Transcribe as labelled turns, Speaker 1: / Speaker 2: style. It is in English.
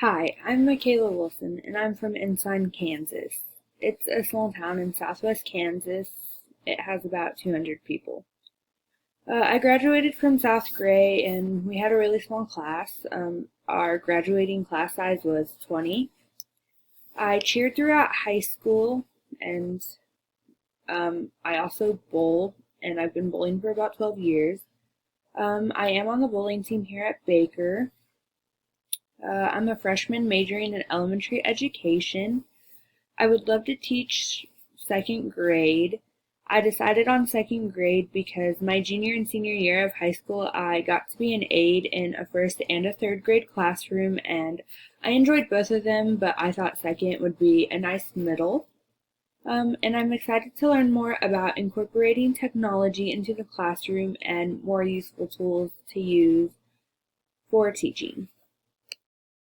Speaker 1: Hi, I'm Mikala Wilson, and I'm from Ensign, Kansas. It's a small town in southwest Kansas. It has about 200 people. I graduated from South Gray, and we had a really small class. Our graduating class size was 20. I cheered throughout high school, and I also bowled, and I've been bowling for about 12 years. I am on the bowling team here at Baker. I'm a freshman majoring in elementary education. I would love to teach second grade. I decided on second grade because my junior and senior year of high school, I got to be an aide in a first and a third grade classroom, and I enjoyed both of them, but I thought second would be a nice middle. And I'm excited to learn more about incorporating technology into the classroom and more useful tools to use for teaching.